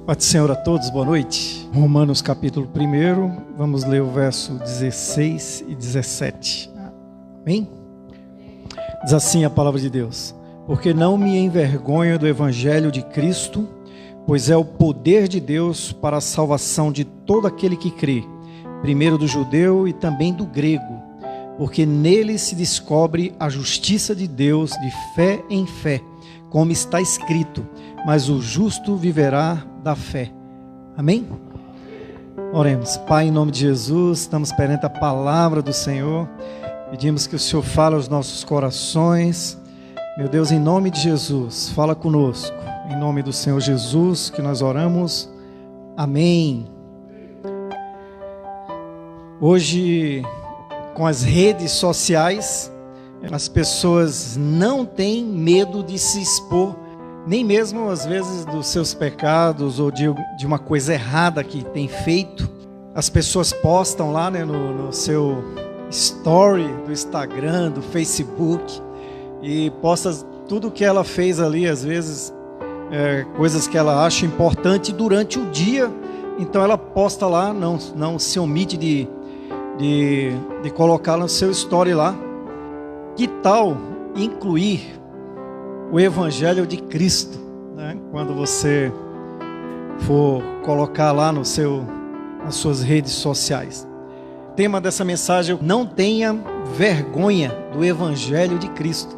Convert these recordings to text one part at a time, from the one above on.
Paz do Senhor a todos, boa noite. Romanos capítulo 1, vamos ler o verso 16 e 17. Amém? Diz assim a palavra de Deus: porque não me envergonho do evangelho de Cristo, pois é o poder de Deus para a salvação de todo aquele que crê, primeiro do judeu e também do grego, porque nele se descobre a justiça de Deus de fé em fé, como está escrito: mas o justo viverá da fé. Amém? Oremos. Pai, em nome de Jesus, estamos perante a palavra do Senhor, pedimos que o Senhor fale aos nossos corações. Meu Deus, em nome de Jesus, fala conosco, em nome do Senhor Jesus que nós oramos, amém. Hoje, com as redes sociais, as pessoas não têm medo de se expor, nem mesmo às vezes dos seus pecados ou de uma coisa errada que tem feito. As pessoas postam lá, né, no seu story do Instagram, do Facebook, e posta tudo que ela fez ali, às vezes coisas que ela acha importante durante o dia. Então ela posta lá, não se omite de colocar no seu story lá. Que tal incluir o Evangelho de Cristo, né? Quando você for colocar lá nas suas redes sociais. O tema dessa mensagem: não tenha vergonha do Evangelho de Cristo.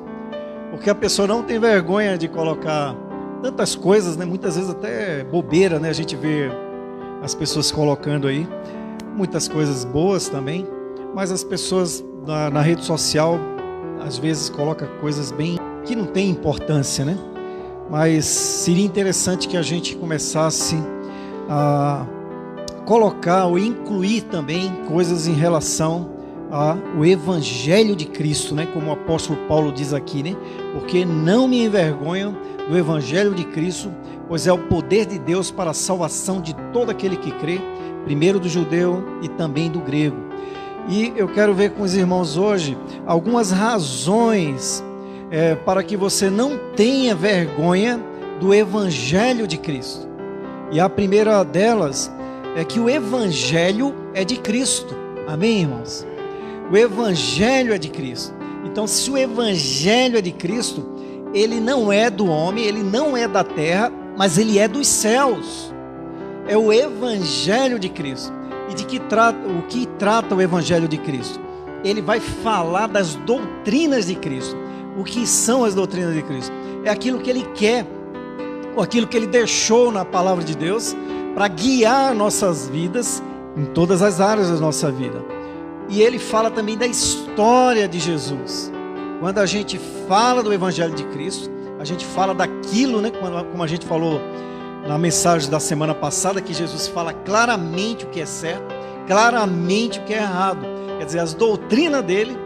Porque a pessoa não tem vergonha de colocar tantas coisas, né? Muitas vezes até bobeira, né? A gente vê as pessoas colocando aí muitas coisas boas também, mas as pessoas na rede social às vezes colocam coisas bem que não tem importância, né? Mas seria interessante que a gente começasse a colocar ou incluir também coisas em relação ao Evangelho de Cristo, né? Como o apóstolo Paulo diz aqui, né? Porque não me envergonho do Evangelho de Cristo, pois é o poder de Deus para a salvação de todo aquele que crê, primeiro do judeu e também do grego. E eu quero ver com os irmãos hoje algumas razões para que você não tenha vergonha do Evangelho de Cristo. E a primeira delas é que o Evangelho é de Cristo. Amém, irmãos? O Evangelho é de Cristo. Então, se o Evangelho é de Cristo, ele não é do homem, ele não é da terra, mas ele é dos céus. É o Evangelho de Cristo. E de que o que trata o Evangelho de Cristo? Ele vai falar das doutrinas de Cristo. O que são as doutrinas de Cristo? É aquilo que Ele quer, ou aquilo que Ele deixou na palavra de Deus para guiar nossas vidas em todas as áreas da nossa vida. E Ele fala também da história de Jesus. Quando a gente fala do Evangelho de Cristo, a gente fala daquilo, né, como a gente falou na mensagem da semana passada, que Jesus fala claramente o que é certo, claramente o que é errado. Quer dizer, as doutrinas dele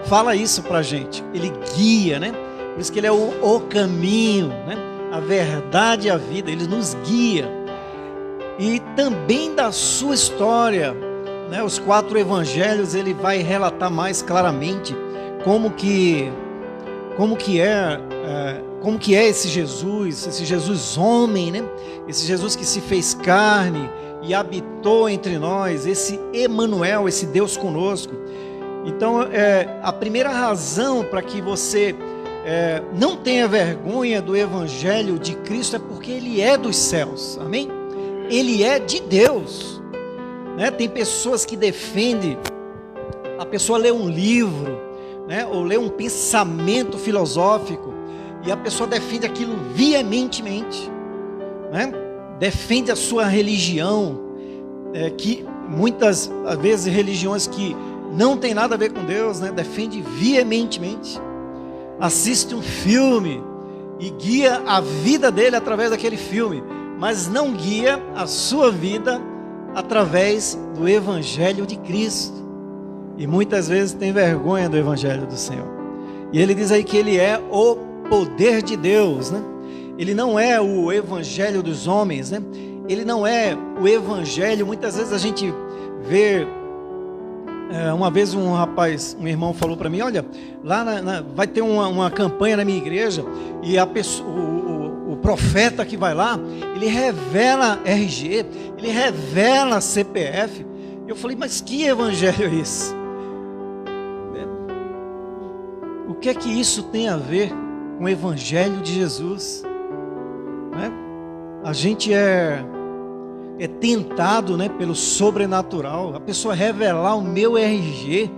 fala isso pra gente, ele guia, né? Por isso que ele é o caminho, né? A verdade e a vida, ele nos guia. E também da sua história, né? Os 4 evangelhos, ele vai relatar mais claramente como que é esse Jesus homem, né? Esse Jesus que se fez carne e habitou entre nós, esse Emanuel, esse Deus conosco. Então, a primeira razão para que você não tenha vergonha do Evangelho de Cristo é porque ele é dos céus, amém? Ele é de Deus, né? Tem pessoas que defendem, a pessoa lê um livro, né? Ou lê um pensamento filosófico, e a pessoa defende aquilo veementemente, né? Defende a sua religião, que muitas vezes religiões que não tem nada a ver com Deus, né? Defende veementemente. Assiste um filme e guia a vida dele através daquele filme, mas não guia a sua vida através do Evangelho de Cristo. E muitas vezes tem vergonha do Evangelho do Senhor. E ele diz aí que ele é o poder de Deus, né? Ele não é o Evangelho dos homens, né? Ele não é o Evangelho. Muitas vezes a gente vê. Uma vez um irmão falou para mim: olha, lá vai ter uma campanha na minha igreja, e o profeta que vai lá, ele revela RG, ele revela CPF. Eu falei, mas que evangelho é esse? O que é que isso tem a ver com o evangelho de Jesus? Né? A gente é tentado, né, pelo sobrenatural. A pessoa revelar o meu RG,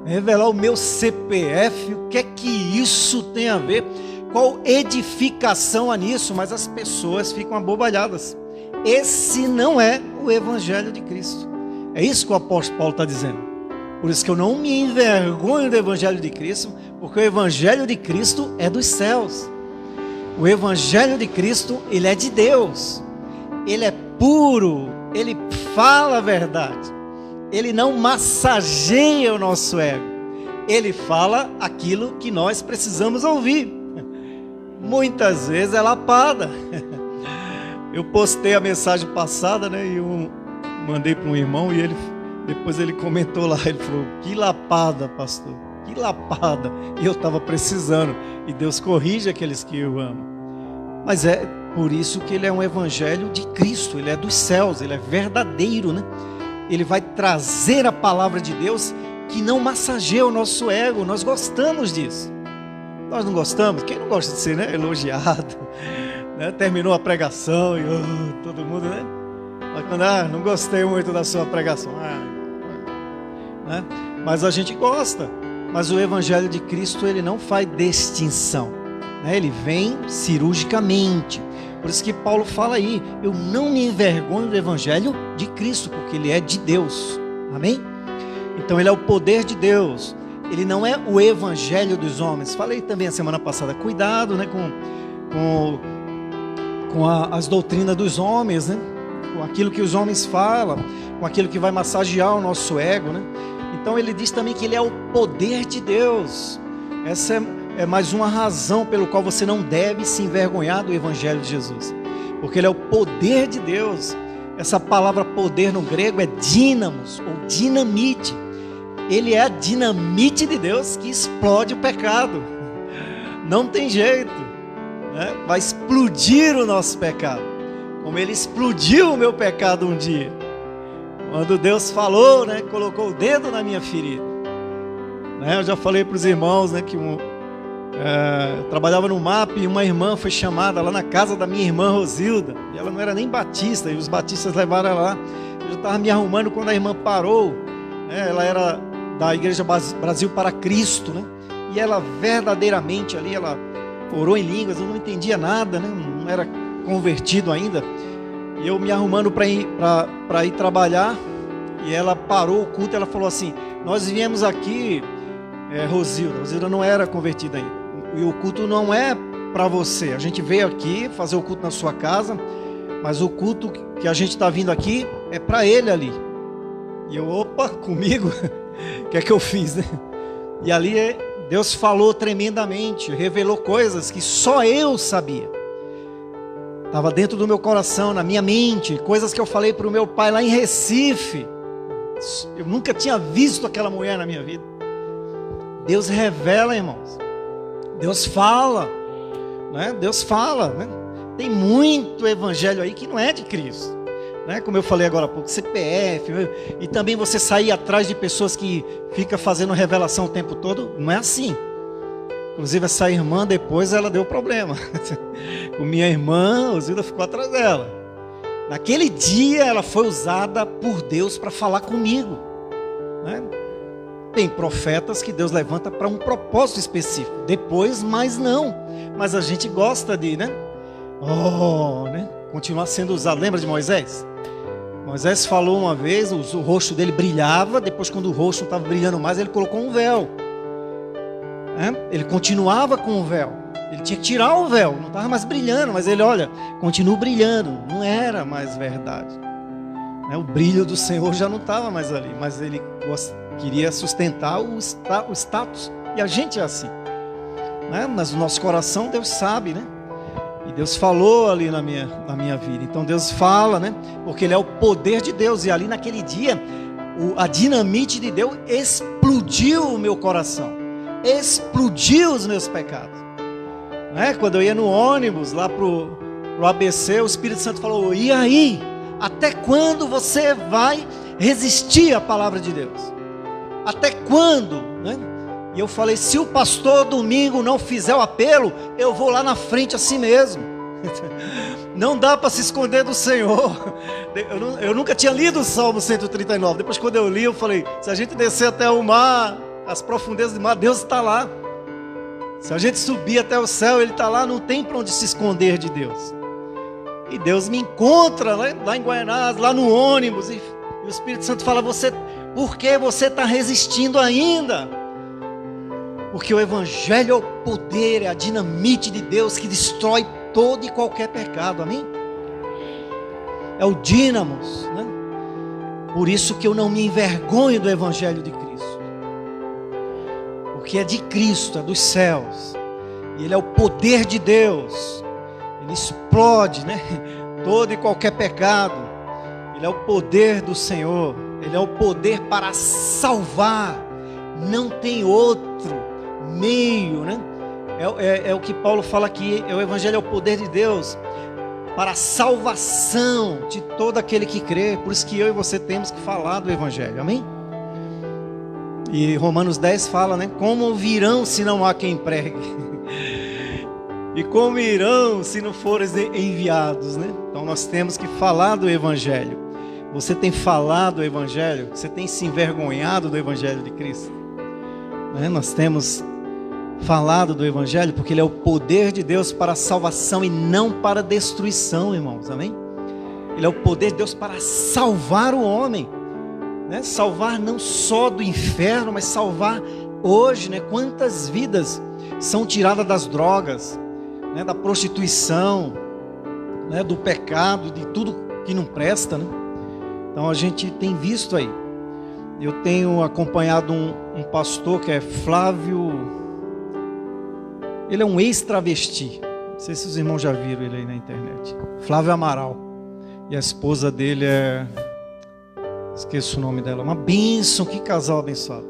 revelar o meu CPF. O que é que isso tem a ver? Qual edificação há nisso? Mas as pessoas ficam abobalhadas. Esse não é o evangelho de Cristo. É isso que o apóstolo Paulo está dizendo. Por isso que eu não me envergonho do evangelho de Cristo, porque o evangelho de Cristo é dos céus. O evangelho de Cristo, ele é de Deus. Ele é puro, ele fala a verdade. Ele não massageia o nosso ego. Ele fala aquilo que nós precisamos ouvir. Muitas vezes é lapada. Eu postei a mensagem passada, né? E eu mandei para um irmão e depois ele comentou lá. Ele falou, que lapada, pastor, que lapada. E eu estava precisando. E Deus corrige aqueles que eu amo. Mas é por isso que ele é um evangelho de Cristo. Ele é dos céus, ele é verdadeiro, né? Ele vai trazer a palavra de Deus que não massageia o nosso ego. Nós gostamos disso. Nós não gostamos? Quem não gosta de ser, né, elogiado? Né? Terminou a pregação e todo mundo, né? Mas quando, não gostei muito da sua pregação. Né? Mas a gente gosta. Mas o evangelho de Cristo, ele não faz distinção. Né? Ele vem cirurgicamente. Por isso que Paulo fala aí, eu não me envergonho do evangelho de Cristo, porque ele é de Deus. Amém? Então ele é o poder de Deus. Ele não é o evangelho dos homens. Falei também a semana passada, cuidado, né, com as doutrinas dos homens, né? Com aquilo que os homens falam, com aquilo que vai massagear o nosso ego, né? Então ele diz também que ele é o poder de Deus. Essa é mais uma razão pelo qual você não deve se envergonhar do evangelho de Jesus, porque ele é o poder de Deus. Essa palavra poder no grego é dínamos ou dinamite. Ele é a dinamite de Deus que explode o pecado. Não tem jeito, né? Vai explodir o nosso pecado, como ele explodiu o meu pecado um dia, quando Deus falou, né? Colocou o dedo na minha ferida, né? Eu já falei para os irmãos, né, que eu trabalhava no MAP e uma irmã foi chamada lá na casa da minha irmã Rosilda, e ela não era nem batista, e os batistas levaram ela lá. Eu já estava me arrumando quando a irmã parou, né? Ela era da Igreja Brasil para Cristo, né? E ela verdadeiramente ali, ela orou em línguas, eu não entendia nada, né? Não era convertido ainda. E eu me arrumando para ir trabalhar, e ela parou o culto, ela falou assim, nós viemos aqui, Rosilda não era convertida ainda, e o culto não é para você, a gente veio aqui fazer o culto na sua casa, mas o culto que a gente está vindo aqui é para ele ali. E eu, opa, comigo? O que é que eu fiz, né? E ali Deus falou tremendamente, revelou coisas que só eu sabia. Estava dentro do meu coração, na minha mente, coisas que eu falei para o meu pai lá em Recife. Eu nunca tinha visto aquela mulher na minha vida. Deus revela, irmãos. Deus fala, né? Deus fala, né? Tem muito evangelho aí que não é de Cristo, né? Como eu falei agora há pouco, CPF, e também você sair atrás de pessoas que ficam fazendo revelação o tempo todo, não é assim. Inclusive essa irmã depois ela deu problema. Com minha irmã, Osilda ficou atrás dela. Naquele dia ela foi usada por Deus para falar comigo, né? Tem profetas que Deus levanta para um propósito específico. Depois, mais não. Mas a gente gosta de, né? Né? Continuar sendo usado. Lembra de Moisés? Moisés falou uma vez, o rosto dele brilhava. Depois, quando o rosto não estava brilhando mais, ele colocou um véu. Ele continuava com o véu. Ele tinha que tirar o véu. Não estava mais brilhando. Mas ele, olha, continua brilhando. Não era mais verdade. O brilho do Senhor já não estava mais ali. Mas ele queria sustentar o status. E a gente é assim, né? Mas o nosso coração, Deus sabe, né? E Deus falou ali na minha vida. Então Deus fala, né? Porque Ele é o poder de Deus. E ali naquele dia, a dinamite de Deus explodiu o meu coração. Explodiu os meus pecados. né? Quando eu ia no ônibus lá pro ABC, o Espírito Santo falou: e aí? Até quando você vai resistir à palavra de Deus? Até quando? Né? E eu falei: se o pastor domingo não fizer o apelo, eu vou lá na frente assim mesmo. Não dá para se esconder do Senhor. Eu nunca tinha lido o Salmo 139. Depois, quando eu li, eu falei: se a gente descer até o mar, as profundezas do mar, Deus está lá. Se a gente subir até o céu, Ele está lá. Não tem para onde se esconder de Deus. E Deus me encontra lá em Guaianazes, lá no ônibus, e o Espírito Santo fala: por que você está resistindo ainda? Porque o Evangelho é o poder, é a dinamite de Deus que destrói todo e qualquer pecado, amém? É o dínamos, né? Por isso que eu não me envergonho do Evangelho de Cristo, porque é de Cristo, é dos céus, e Ele é o poder de Deus. Ele explode, né, todo e qualquer pecado. Ele é o poder do Senhor. Ele é o poder para salvar. Não tem outro meio, né? É o que Paulo fala aqui. O Evangelho é o poder de Deus para a salvação de todo aquele que crê. Por isso que eu e você temos que falar do Evangelho, amém? E Romanos 10 fala, né? Como ouvirão se não há quem pregue? E como irão se não forem enviados, né? Então nós temos que falar do Evangelho. Você tem falado do Evangelho? Você tem se envergonhado do Evangelho de Cristo? Né? Nós temos falado do Evangelho porque ele é o poder de Deus para a salvação e não para a destruição, irmãos, amém? Ele é o poder de Deus para salvar o homem, né? Salvar não só do inferno, mas salvar hoje, né? Quantas vidas são tiradas das drogas, né, da prostituição, né, do pecado, de tudo que não presta, né? Então a gente tem visto aí. Eu tenho acompanhado um pastor que é Flávio. Ele é um ex-travesti. Não sei se os irmãos já viram ele aí na internet. Flávio Amaral. E a esposa dele é... esqueço o nome dela. Uma bênção, que casal abençoado.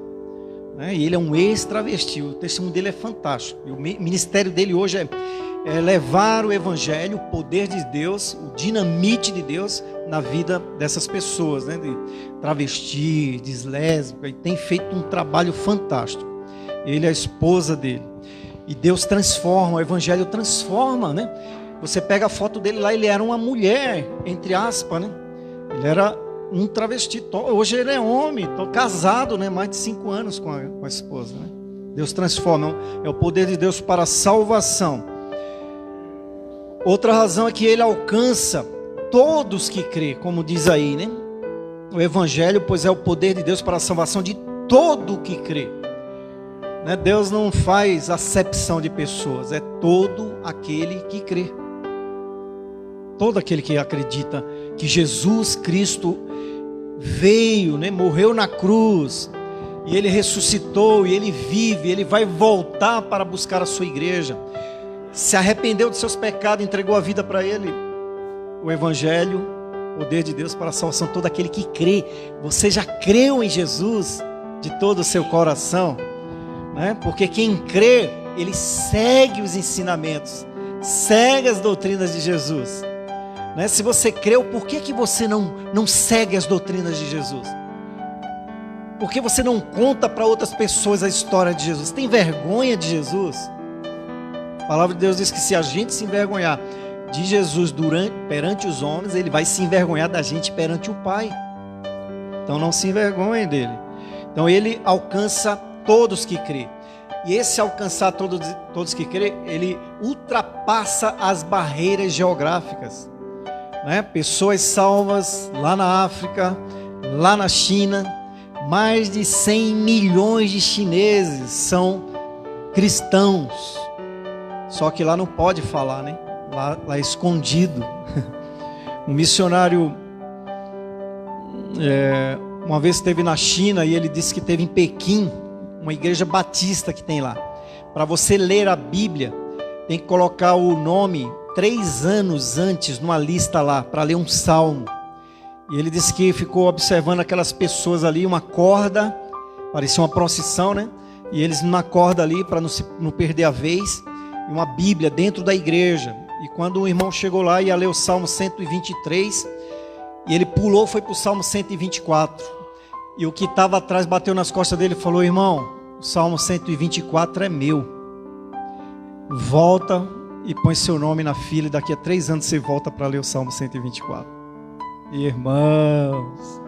Né? E ele é um ex-travesti. O testemunho dele é fantástico. E o ministério dele hoje é levar o Evangelho, o poder de Deus, o dinamite de Deus na vida dessas pessoas, né? De travesti, de lésbica, e tem feito um trabalho fantástico. Ele é a esposa dele. E Deus transforma, o Evangelho transforma, né? Você pega a foto dele lá, ele era uma mulher, entre aspas, né? Ele era um travesti. Hoje ele é homem, casado, né? Mais de 5 anos com a esposa, né? Deus transforma, é o poder de Deus para a salvação. Outra razão é que ele alcança todos que crê, como diz aí, né? O Evangelho, pois é o poder de Deus para a salvação de todo que crê. Né? Deus não faz acepção de pessoas, é todo aquele que crê. Todo aquele que acredita que Jesus Cristo veio, né? Morreu na cruz, e Ele ressuscitou, e Ele vive, Ele vai voltar para buscar a sua igreja. Se arrependeu de seus pecados, entregou a vida para Ele. O Evangelho, poder de Deus para a salvação, todo aquele que crê. Você já creu em Jesus de todo o seu coração, né? Porque quem crê, ele segue os ensinamentos, segue as doutrinas de Jesus, né? Se você creu, por que você não segue as doutrinas de Jesus? Por que você não conta para outras pessoas a história de Jesus? Tem vergonha de Jesus? A palavra de Deus diz que se a gente se envergonhar de Jesus perante os homens, Ele vai se envergonhar da gente perante o Pai. Então não se envergonhe dele. Então Ele alcança todos que crê. E esse alcançar todos que crê, Ele ultrapassa as barreiras geográficas, né? Pessoas salvas lá na África, lá na China. Mais de 100 milhões de chineses são cristãos. Só que lá não pode falar, né? Lá é escondido. Um missionário uma vez esteve na China e ele disse que teve em Pequim uma igreja batista que tem lá. Para você ler a Bíblia, tem que colocar o nome 3 anos antes numa lista lá, para ler um salmo. E ele disse que ficou observando aquelas pessoas ali, uma corda, parecia uma procissão, né? E eles numa corda ali, para não perder a vez. uma Bíblia dentro da igreja. E quando o irmão chegou lá, ia ler o Salmo 123, e ele pulou, foi para o Salmo 124. E o que estava atrás bateu nas costas dele e falou: irmão, o Salmo 124 é meu. Volta e põe seu nome na fila, e daqui a 3 anos você volta para ler o Salmo 124. Irmãos,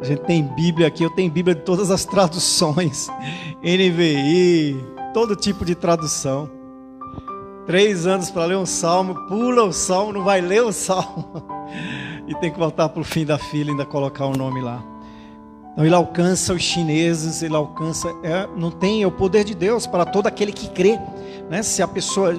a gente tem Bíblia aqui, eu tenho Bíblia de todas as traduções, NVI, todo tipo de tradução. 3 anos para ler um salmo, pula o salmo, não vai ler o salmo, e tem que voltar para o fim da fila e ainda colocar o nome lá. Então ele alcança os chineses, ele alcança, não tem, é o poder de Deus para todo aquele que crê, né? Se a pessoa,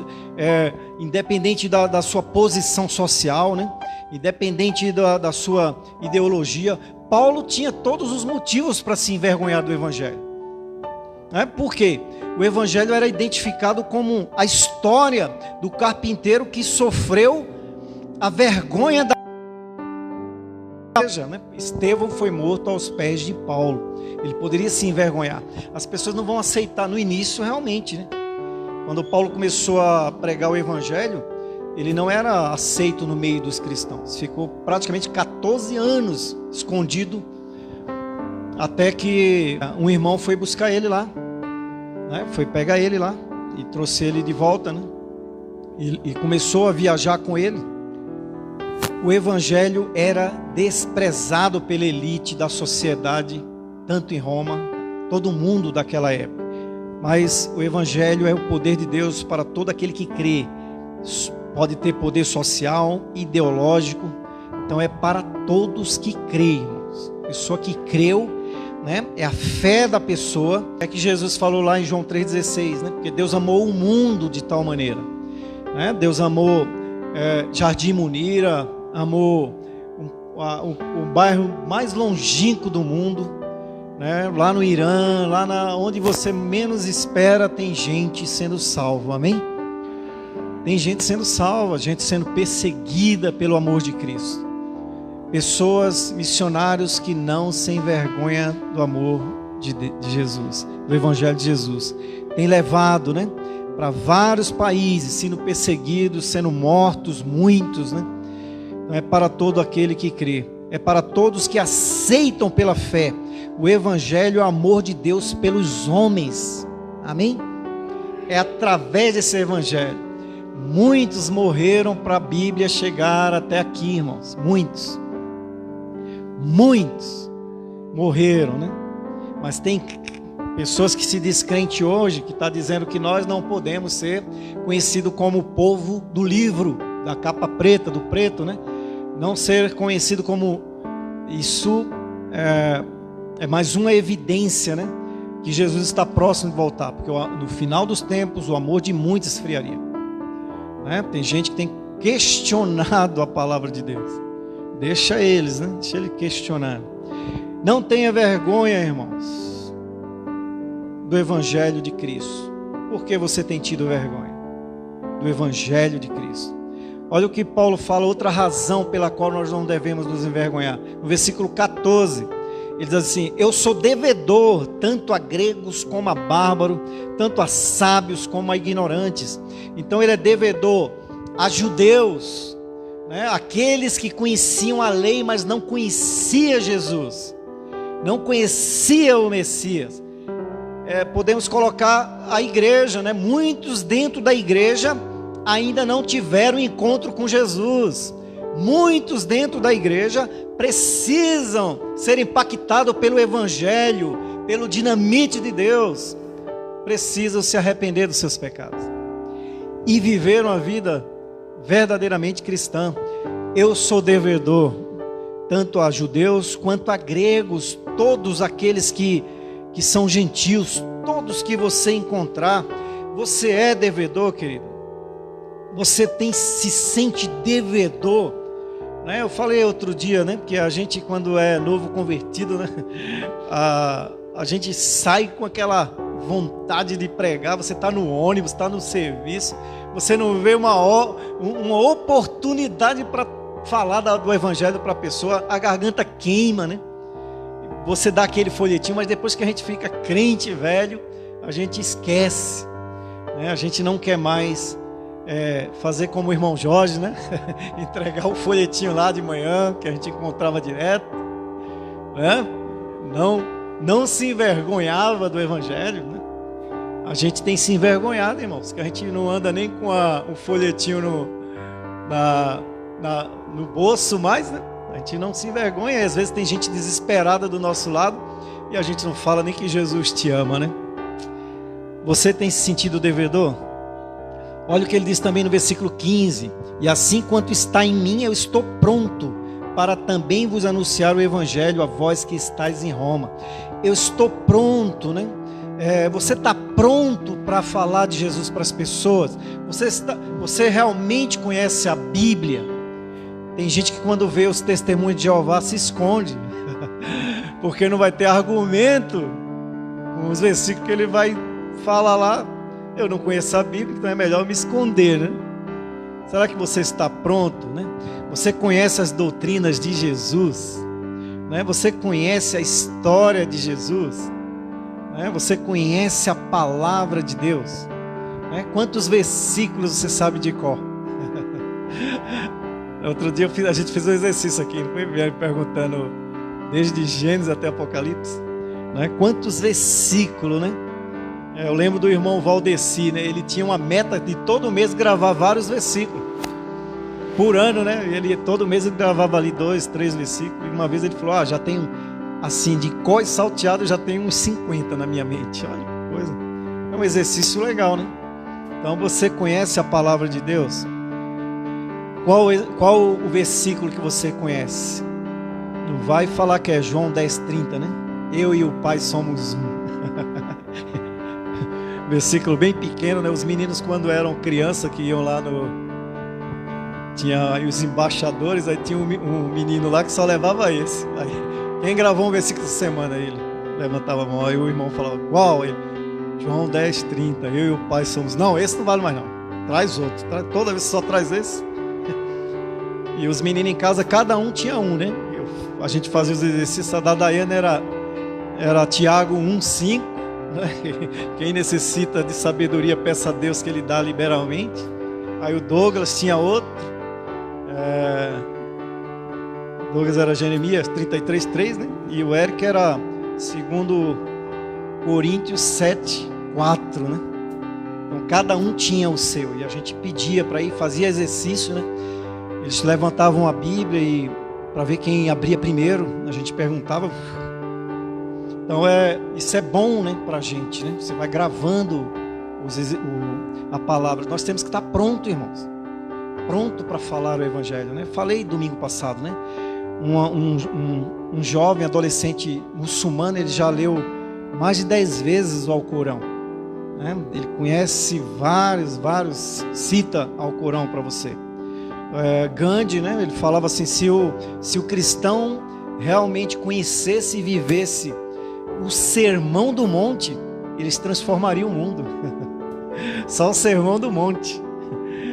independente da sua posição social, né? Independente da sua ideologia, Paulo tinha todos os motivos para se envergonhar do Evangelho. Por quê? O Evangelho era identificado como a história do carpinteiro que sofreu a vergonha da igreja, né? Estevão foi morto aos pés de Paulo. Ele poderia se envergonhar. As pessoas não vão aceitar no início realmente, né? Quando Paulo começou a pregar o Evangelho, ele não era aceito no meio dos cristãos. Ficou praticamente 14 anos escondido, até que um irmão foi buscar ele lá, né? Foi pegar ele lá e trouxe ele de volta, né? E começou a viajar com ele. O Evangelho era desprezado pela elite da sociedade, tanto em Roma, todo mundo daquela época. Mas o Evangelho é o poder de Deus para todo aquele que crê. Pode ter poder social, ideológico. Então é para todos que creem. Pessoa que creu, né? É a fé da pessoa. É que Jesus falou lá em João 3,16, né? Porque Deus amou o mundo de tal maneira, né? Deus amou Jardim Munira, amou o bairro mais longínquo do mundo, né? Lá no Irã, onde você menos espera, tem gente sendo salva, amém? Tem gente sendo salva, gente sendo perseguida pelo amor de Cristo. Pessoas, missionários que não se envergonham do amor de Jesus, do Evangelho de Jesus. Tem levado, né, para vários países, sendo perseguidos, sendo mortos, muitos, né? Então é para todo aquele que crê. É para todos que aceitam pela fé o Evangelho, o amor de Deus pelos homens. Amém? É através desse Evangelho. Muitos morreram para a Bíblia chegar até aqui, irmãos. Muitos morreram, né? Mas tem pessoas que se descrente hoje, que está dizendo que nós não podemos ser conhecidos como o povo do livro, da capa preta, do preto, né? Não ser conhecido como isso é mais uma evidência, né? Que Jesus está próximo de voltar, porque no final dos tempos o amor de muitos esfriaria, né? Tem gente que tem questionado a palavra de Deus. Deixa eles, né? Deixa ele questionar. Não tenha vergonha, irmãos, do Evangelho de Cristo. Por que você tem tido vergonha do Evangelho de Cristo? Olha o que Paulo fala, outra razão pela qual nós não devemos nos envergonhar. No versículo 14, ele diz assim: eu sou devedor tanto a gregos como a bárbaros, tanto a sábios como a ignorantes. Então ele é devedor a judeus, né? Aqueles que conheciam a lei, mas não conheciam Jesus, não conheciam o Messias. Podemos colocar a igreja, né? Muitos dentro da igreja ainda não tiveram encontro com Jesus. Muitos dentro da igreja precisam ser impactados pelo Evangelho, pelo dinamite de Deus. Precisam se arrepender dos seus pecados e viver uma vida verdadeiramente cristã. Eu sou devedor tanto a judeus quanto a gregos, todos aqueles que são gentios, todos que você encontrar. Você é devedor, querido. Você se sente devedor, né? Eu falei outro dia, né? Porque a gente, quando é novo convertido, né? A gente sai com aquela vontade de pregar. Você está no ônibus, está no serviço, você não vê uma oportunidade para falar do Evangelho para a pessoa, a garganta queima, né? Você dá aquele folhetinho, mas depois que a gente fica crente velho, a gente esquece. né? A gente não quer mais fazer como o irmão Jorge, né? Entregar o folhetinho lá de manhã, que a gente encontrava direto, né? Não se envergonhava do evangelho, né? A gente tem se envergonhado, irmãos, que a gente não anda nem com o folhetinho no bolso mais, né? A gente não se envergonha, e às vezes tem gente desesperada do nosso lado e a gente não fala nem que Jesus te ama, né? Você tem se sentido devedor? Olha o que ele diz também no versículo 15: e assim quanto está em mim, eu estou pronto para também vos anunciar o evangelho a vós que estáis em Roma. Eu estou pronto, né? Você está pronto para falar de Jesus para as pessoas? Você realmente conhece a Bíblia? Tem gente que quando vê os testemunhos de Jeová se esconde, porque não vai ter argumento com os versículos que ele vai falar lá. Eu não conheço a Bíblia, então é melhor eu me esconder, né? Será que você está pronto, né? Você conhece as doutrinas de Jesus, né? Você conhece a história de Jesus, né? Você conhece a palavra de Deus, né? Quantos versículos você sabe de cor? Outro dia a gente fez um exercício aqui, não foi? Me perguntando desde Gênesis até Apocalipse, né? Quantos versículos, né? Eu lembro do irmão Valdeci, né? Ele tinha uma meta de todo mês gravar vários versículos por ano, né? Todo mês ele gravava ali 2, 3 versículos. E uma vez ele falou: já tenho, assim, de cor e salteado, já tenho uns 50 na minha mente. Olha que coisa. É um exercício legal, né? Então você conhece a palavra de Deus? Qual o versículo que você conhece? Não vai falar que é João 10:30, né? Eu e o Pai somos um. Versículo bem pequeno, né? Os meninos, quando eram criança, que iam lá tinha os embaixadores, aí tinha um menino lá que só levava esse. Aí, quem gravou um versículo essa semana? Ele levantava a mão, aí o irmão falava: qual? Ele: João 10:30, eu e o Pai somos. Não, esse não vale mais não. Traz outro. Toda vez só traz esse. E os meninos em casa, cada um tinha um, né? A gente fazia os exercícios. A da Daiane era Tiago 1:5. Quem necessita de sabedoria, peça a Deus que Ele dá liberalmente. Aí o Douglas tinha outro. Douglas era Jeremias 33:3, né? E o Eric era 2 Coríntios 7:4, né? Então cada um tinha o seu. E a gente pedia para ir, fazia exercício, né? Eles levantavam a Bíblia e para ver quem abria primeiro, a gente perguntava. Então isso é bom, né, para a gente, né? Você vai gravando a palavra. Nós temos que estar pronto, irmãos, pronto para falar o evangelho, né? Falei domingo passado, né? Um jovem adolescente muçulmano, ele já leu mais de 10 vezes o Alcorão, né? Ele conhece vários, cita Alcorão para você. Gandhi, né? Ele falava assim: se o cristão realmente conhecesse e vivesse o sermão do monte, eles transformariam o mundo. Só o sermão do monte,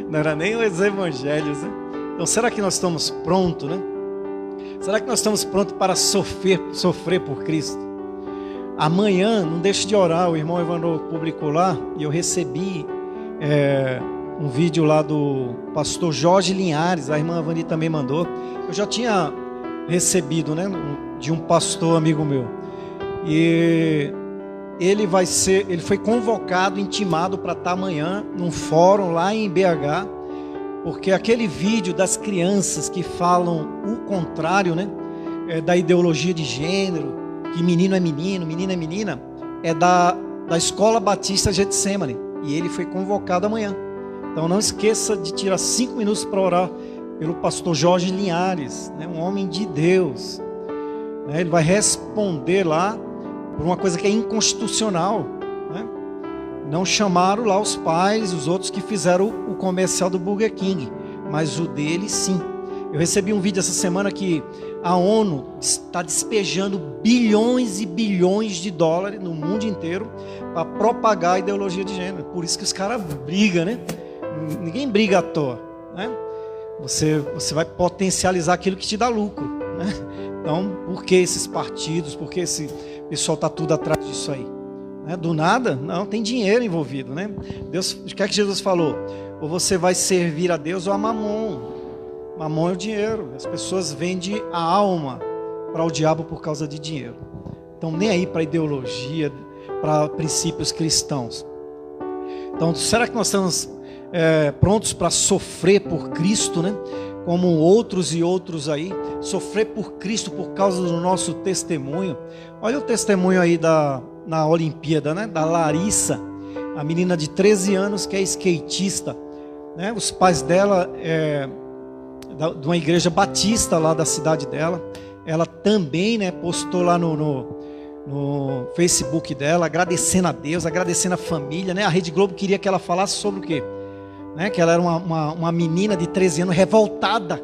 não era nem os evangelhos, né? Então será que nós estamos prontos, né? Será que nós estamos prontos para sofrer por Cristo? Amanhã, não deixe de orar. O irmão Evandro publicou lá, e eu recebi um vídeo lá do pastor Jorge Linhares. A irmã Vani também mandou. Eu já tinha recebido, né, de um pastor amigo meu. E ele foi convocado, intimado para estar amanhã num fórum lá em BH, porque aquele vídeo das crianças que falam o contrário, né, da ideologia de gênero, que menino é menino, menina é menina, é da Escola Batista Getsemane, e ele foi convocado amanhã. Então não esqueça de tirar 5 minutos para orar pelo pastor Jorge Linhares, né, um homem de Deus, né? Ele vai responder lá por uma coisa que é inconstitucional, né? Não chamaram lá os pais, os outros que fizeram o comercial do Burger King, mas o dele sim. Eu recebi um vídeo essa semana que a ONU está despejando bilhões e bilhões de dólares no mundo inteiro para propagar a ideologia de gênero. Por isso que os caras brigam, né? Ninguém briga à toa, né? Você vai potencializar aquilo que te dá lucro, né? Então, por que esses partidos? Por que esse pessoal está tudo atrás disso aí? né? Do nada, não, tem dinheiro envolvido, né? Deus, o que é que Jesus falou? Ou você vai servir a Deus ou a Mamon. Mamon é o dinheiro. As pessoas vendem a alma para o diabo por causa de dinheiro. Então, nem aí para ideologia, para princípios cristãos. Então, será que nós estamos prontos para sofrer por Cristo, né? Como outros e outros aí, sofrer por Cristo por causa do nosso testemunho. Olha o testemunho aí na Olimpíada, né? Da Larissa, a menina de 13 anos que é skatista, né? Os pais dela de uma igreja batista lá da cidade dela. Ela também, né, postou lá no Facebook dela, agradecendo a Deus, agradecendo a família, né? A Rede Globo queria que ela falasse sobre o quê? Né? Que ela era uma menina de 13 anos revoltada.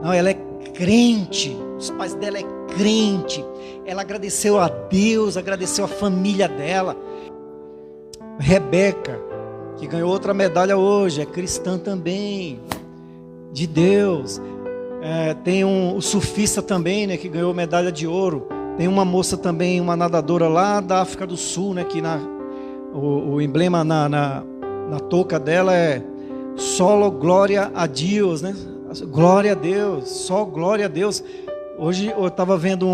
Não, ela é crente, os pais dela é crente. Ela agradeceu a Deus, agradeceu a família dela. Rebeca, que ganhou outra medalha hoje, é cristã também, de Deus. Tem o surfista também, né, que ganhou medalha de ouro. Tem uma moça também, uma nadadora lá da África do Sul, né, que o emblema na touca dela é solo glória a Deus, né? Glória a Deus, só glória a Deus. Hoje eu estava vendo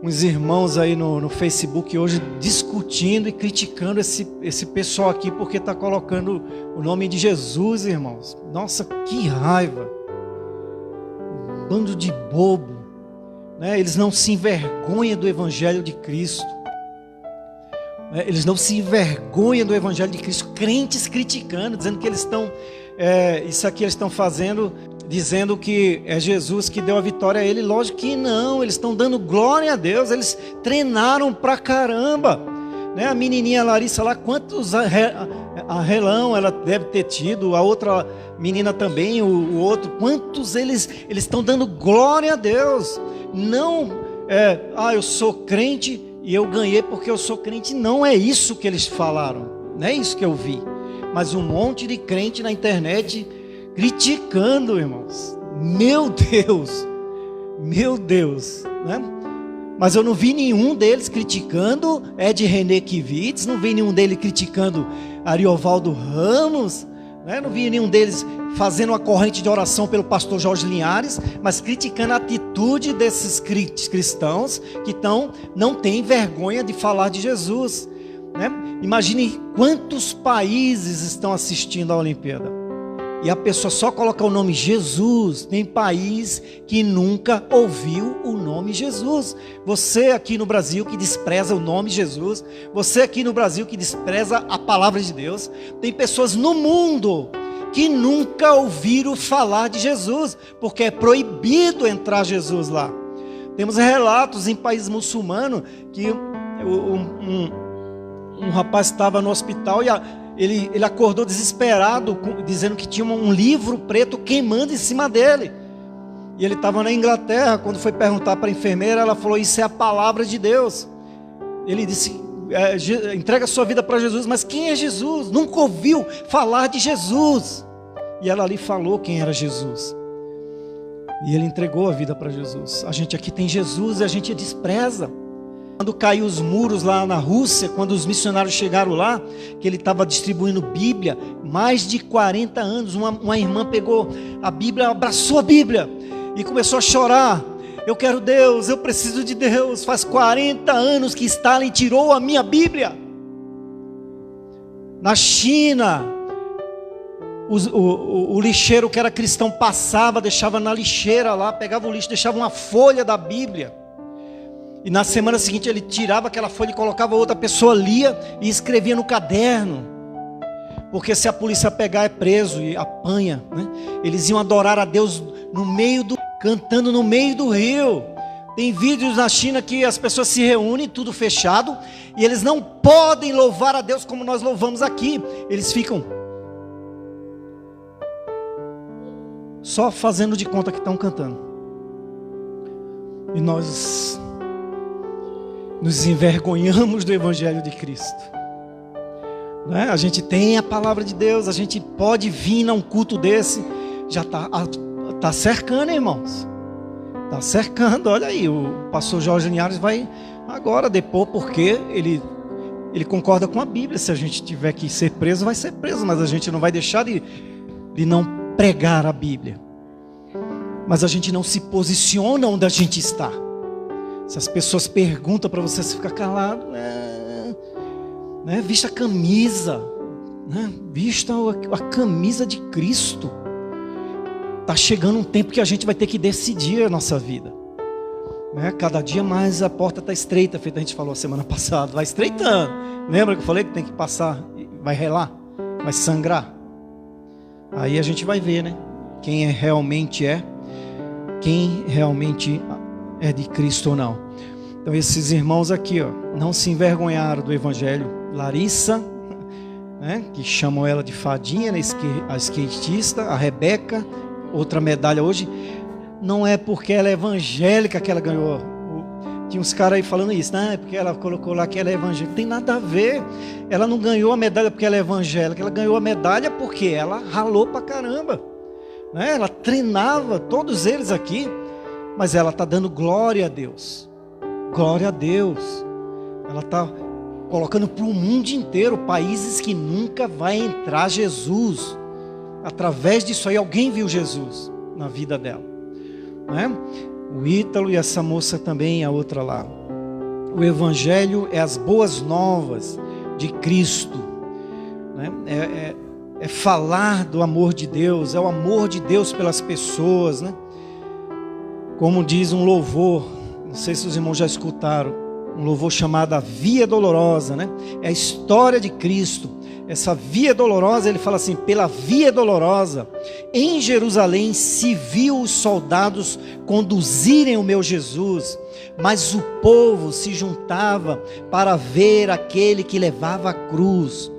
uns irmãos aí no Facebook hoje discutindo e criticando esse pessoal aqui porque está colocando o nome de Jesus, irmãos. Nossa, que raiva! Um bando de bobo, né? Eles não se envergonham do Evangelho de Cristo. Eles não se envergonham do Evangelho de Cristo. Crentes criticando, dizendo que eles estão isso aqui eles estão fazendo, dizendo que é Jesus que deu a vitória a ele. Lógico que não, eles estão dando glória a Deus. Eles treinaram pra caramba, né? A menininha Larissa lá, quantos arrelão ela deve ter tido, a outra menina também, o outro, quantos eles estão dando glória a Deus. Não eu sou crente e eu ganhei porque eu sou crente. Não é isso que eles falaram, não é isso que eu vi. Mas um monte de crente na internet criticando, irmãos. Meu Deus, né? Mas eu não vi nenhum deles criticando Ed René Kivitz, não vi nenhum deles criticando Ariovaldo Ramos, né? Não vi nenhum deles fazendo uma corrente de oração pelo pastor Jorge Linhares, mas criticando a atitude desses cristãos que não têm vergonha de falar de Jesus, né? Imagine quantos países estão assistindo a Olimpíada e a pessoa só coloca o nome Jesus. Tem país que nunca ouviu o nome Jesus. Você aqui no Brasil que despreza o nome Jesus, você aqui no Brasil que despreza a palavra de Deus, tem pessoas no mundo que nunca ouviram falar de Jesus, porque é proibido entrar Jesus lá. Temos relatos em países muçulmanos que um rapaz estava no hospital e ele acordou desesperado, dizendo que tinha um livro preto queimando em cima dele. E ele estava na Inglaterra. Quando foi perguntar para a enfermeira, ela falou: isso é a palavra de Deus. Ele disse: entrega a sua vida para Jesus. Mas quem é Jesus? Nunca ouviu falar de Jesus. E ela ali falou quem era Jesus. E ele entregou a vida para Jesus. A gente aqui tem Jesus e a gente despreza. Quando caiu os muros lá na Rússia, quando os missionários chegaram lá, que ele estava distribuindo Bíblia, mais de 40 anos, uma irmã pegou a Bíblia, abraçou a Bíblia e começou a chorar. Eu quero Deus, eu preciso de Deus. Faz 40 anos que Stalin tirou a minha Bíblia. Na China, o lixeiro que era cristão passava, deixava na lixeira lá, pegava o lixo, deixava uma folha da Bíblia. E na semana seguinte ele tirava aquela folha e colocava, outra pessoa lia e escrevia no caderno. Porque se a polícia pegar é preso e apanha, né? Eles iam adorar a Deus cantando no meio do rio. Tem vídeos na China que as pessoas se reúnem, tudo fechado, e eles não podem louvar a Deus como nós louvamos aqui. Eles ficam só fazendo de conta que estão cantando. E nós nos envergonhamos do Evangelho de Cristo, né? A gente tem a palavra de Deus, a gente pode vir num culto desse, já está cercando, irmãos, está cercando. Olha aí, o pastor Jorge Linhares vai agora depor, porque ele Ele concorda com a Bíblia. Se a gente tiver que ser preso, vai ser preso, mas a gente não vai deixar de não pregar a Bíblia. Mas a gente não se posiciona onde a gente está. Se as pessoas perguntam para você, você fica calado, né? Vista a camisa, né? Vista a camisa de Cristo. Está chegando um tempo que a gente vai ter que decidir a nossa vida, né? Cada dia mais a porta está estreita, feito a gente falou semana passada, vai estreitando. Lembra que eu falei que tem que passar, vai relar, vai sangrar? Aí a gente vai ver, né? Quem realmente é de Cristo ou não. Então esses irmãos aqui, ó, não se envergonharam do Evangelho. Larissa, né, que chamam ela de fadinha, né, a skatista, a Rebeca, outra medalha hoje. Não é porque ela é evangélica que ela ganhou. Tinha uns caras aí falando isso, né? Porque ela colocou lá que ela é evangélica. Não tem nada a ver. Ela não ganhou a medalha porque ela é evangélica. Ela ganhou a medalha porque ela ralou pra caramba, né? Ela treinava, todos eles aqui. Mas ela está dando glória a Deus. Glória a Deus. Ela está colocando para o mundo inteiro, países que nunca vai entrar Jesus. Através disso aí, alguém viu Jesus na vida dela, né? O Ítalo e essa moça também, a outra lá. O Evangelho é as boas novas de Cristo, né? É falar do amor de Deus, é o amor de Deus pelas pessoas, né? Como diz um louvor, não sei se os irmãos já escutaram, um louvor chamado A Via Dolorosa, né? É a história de Cristo. Essa via dolorosa, ele fala assim: pela via dolorosa, em Jerusalém se viu os soldados conduzirem o meu Jesus, mas o povo se juntava para ver aquele que levava a cruz,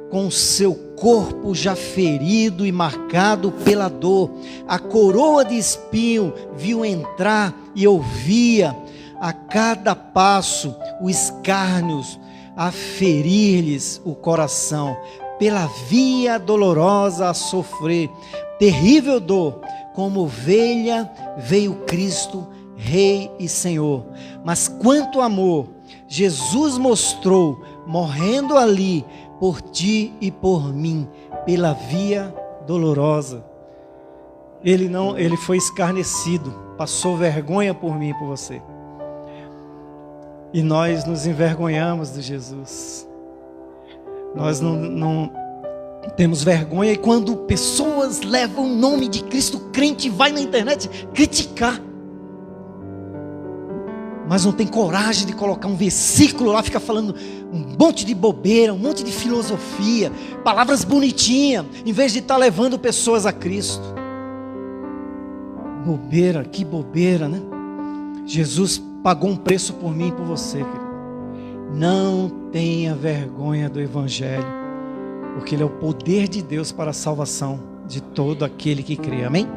com seu corpo já ferido e marcado pela dor. A coroa de espinho viu entrar e ouvia a cada passo os escárnios a ferir-lhes o coração, pela via dolorosa a sofrer terrível dor, como ovelha veio Cristo, Rei e Senhor. Mas quanto amor Jesus mostrou, morrendo ali por ti e por mim, pela via dolorosa. Ele foi escarnecido, passou vergonha por mim e por você. E nós nos envergonhamos de Jesus. Nós não temos vergonha. E quando pessoas levam o nome de Cristo, crente vai na internet criticar, mas não tem coragem de colocar um versículo lá, fica falando um monte de bobeira, um monte de filosofia, palavras bonitinhas, em vez de estar levando pessoas a Cristo. Bobeira, que bobeira, né? Jesus pagou um preço por mim e por você, querido. Não tenha vergonha do Evangelho, porque ele é o poder de Deus para a salvação de todo aquele que crê. Amém?